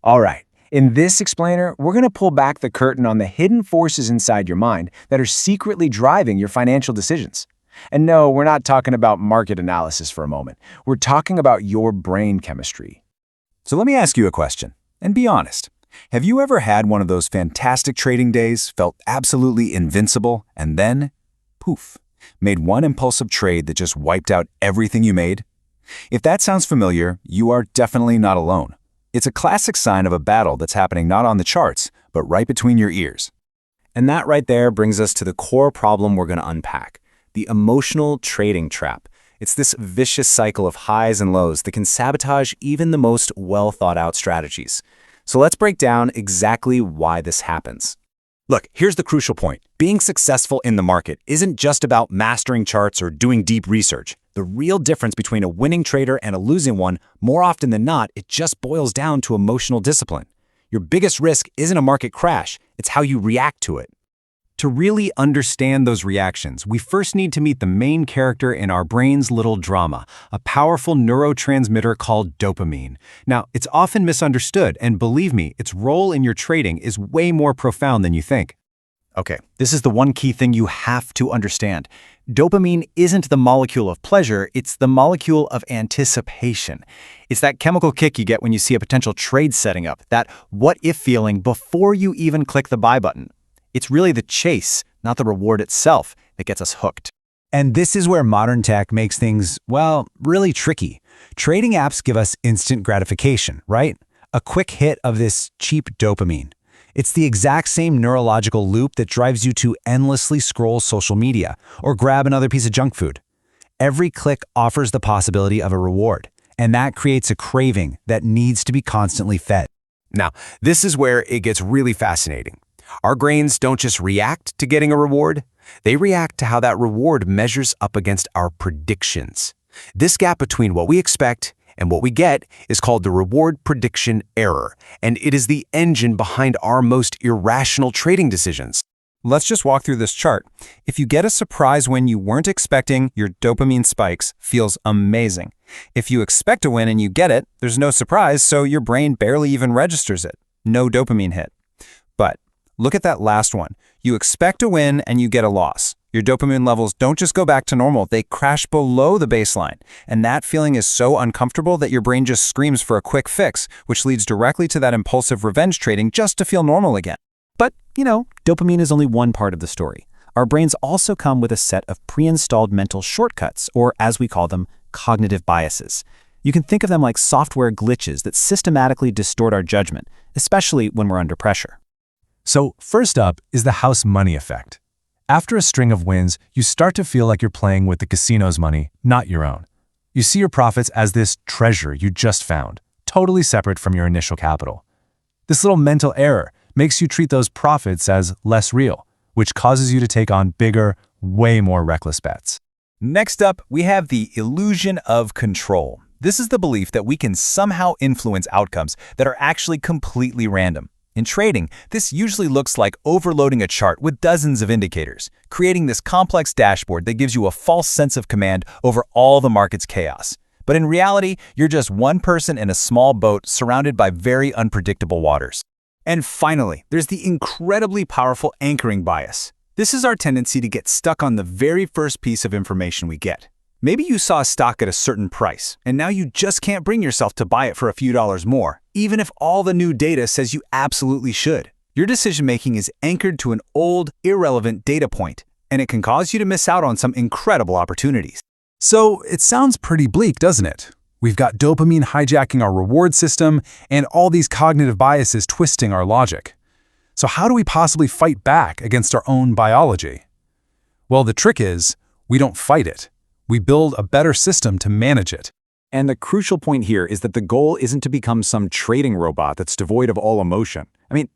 All right, in this explainer, we're going to pull back the curtain on the hidden forces inside your mind that are secretly driving your financial decisions. And no, we're not talking about market analysis for a moment. We're talking about your brain chemistry. So let me ask you a question, and be honest. Have you ever had one of those fantastic trading days, felt absolutely invincible, and then, poof, made one impulsive trade that just wiped out everything you made? If that sounds familiar, you are definitely not alone. It's a classic sign of a battle that's happening not on the charts, but right between your ears. And that right there brings us to the core problem we're going to unpack, the emotional trading trap. It's this vicious cycle of highs and lows that can sabotage even the most well-thought-out strategies. So let's break down exactly why this happens. Look, here's the crucial point. Being successful in the market isn't just about mastering charts or doing deep research. The real difference between a winning trader and a losing one, more often than not, it just boils down to emotional discipline. Your biggest risk isn't a market crash, it's how you react to it. To really understand those reactions, we first need to meet the main character in our brain's little drama, a powerful neurotransmitter called dopamine. Now, it's often misunderstood, and believe me, its role in your trading is way more profound than you think. Okay, this is the one key thing you have to understand. Dopamine isn't the molecule of pleasure, it's the molecule of anticipation. It's that chemical kick you get when you see a potential trade setting up, that what-if feeling before you even click the buy button. It's really the chase, not the reward itself, that gets us hooked. And this is where modern tech makes things, well, really tricky. Trading apps give us instant gratification, right? A quick hit of this cheap dopamine. It's the exact same neurological loop that drives you to endlessly scroll social media or grab another piece of junk food. Every click offers the possibility of a reward, and that creates a craving that needs to be constantly fed. Now, this is where it gets really fascinating. Our brains don't just react to getting a reward, they react to how that reward measures up against our predictions. This gap between what we expect and what we get is called the reward prediction error, and it is the engine behind our most irrational trading decisions. Let's just walk through this chart. If you get a surprise win you weren't expecting, your dopamine spikes, feels amazing. If you expect a win and you get it, there's no surprise, so your brain barely even registers it. No dopamine hit. But look at that last one. You expect a win and you get a loss. Your dopamine levels don't just go back to normal, they crash below the baseline. And that feeling is so uncomfortable that your brain just screams for a quick fix, which leads directly to that impulsive revenge trading just to feel normal again. But, dopamine is only one part of the story. Our brains also come with a set of pre-installed mental shortcuts, or as we call them, cognitive biases. You can think of them like software glitches that systematically distort our judgment, especially when we're under pressure. So first up is the house money effect. After a string of wins, you start to feel like you're playing with the casino's money, not your own. You see your profits as this treasure you just found, totally separate from your initial capital. This little mental error makes you treat those profits as less real, which causes you to take on bigger, way more reckless bets. Next up, we have the illusion of control. This is the belief that we can somehow influence outcomes that are actually completely random. In trading, this usually looks like overloading a chart with dozens of indicators, creating this complex dashboard that gives you a false sense of command over all the market's chaos. But in reality, you're just one person in a small boat surrounded by very unpredictable waters. And finally, there's the incredibly powerful anchoring bias. This is our tendency to get stuck on the very first piece of information we get. Maybe you saw a stock at a certain price, and now you just can't bring yourself to buy it for a few dollars more, even if all the new data says you absolutely should. Your decision-making is anchored to an old, irrelevant data point, and it can cause you to miss out on some incredible opportunities. So it sounds pretty bleak, doesn't it? We've got dopamine hijacking our reward system and all these cognitive biases twisting our logic. So how do we possibly fight back against our own biology? Well, the trick is, we don't fight it. We build a better system to manage it. And the crucial point here is that the goal isn't to become some trading robot that's devoid of all emotion.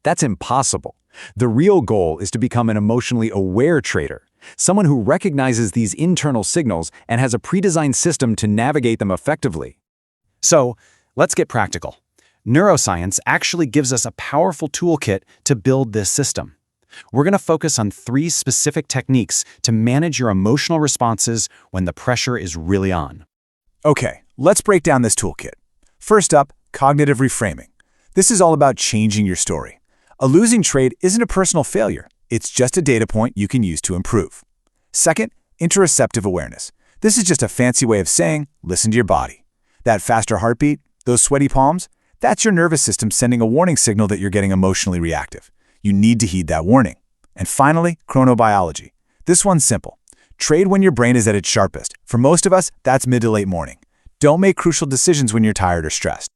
That's impossible. The real goal is to become an emotionally aware trader, someone who recognizes these internal signals and has a pre-designed system to navigate them effectively. So, let's get practical. Neuroscience actually gives us a powerful toolkit to build this system. We're going to focus on 3 specific techniques to manage your emotional responses when the pressure is really on. Okay, let's break down this toolkit. First up, cognitive reframing. This is all about changing your story. A losing trade isn't a personal failure. It's just a data point you can use to improve. Second, interoceptive awareness. This is just a fancy way of saying, listen to your body. That faster heartbeat, those sweaty palms, that's your nervous system sending a warning signal that you're getting emotionally reactive. You need to heed that warning. And finally, chronobiology. This one's simple. Trade when your brain is at its sharpest. For most of us, that's mid to late morning. Don't make crucial decisions when you're tired or stressed.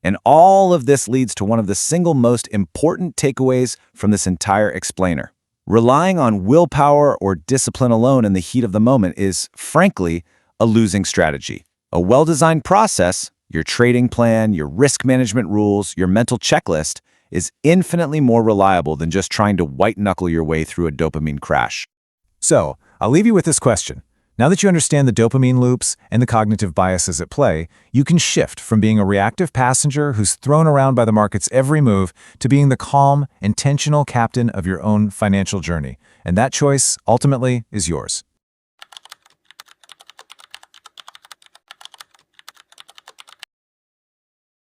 And all of this leads to one of the single most important takeaways from this entire explainer. Relying on willpower or discipline alone in the heat of the moment is, frankly, a losing strategy. A well-designed process, your trading plan, your risk management rules, your mental checklist, is infinitely more reliable than just trying to white-knuckle your way through a dopamine crash. So, I'll leave you with this question. Now that you understand the dopamine loops and the cognitive biases at play, you can shift from being a reactive passenger who's thrown around by the market's every move to being the calm, intentional captain of your own financial journey. And that choice, ultimately, is yours.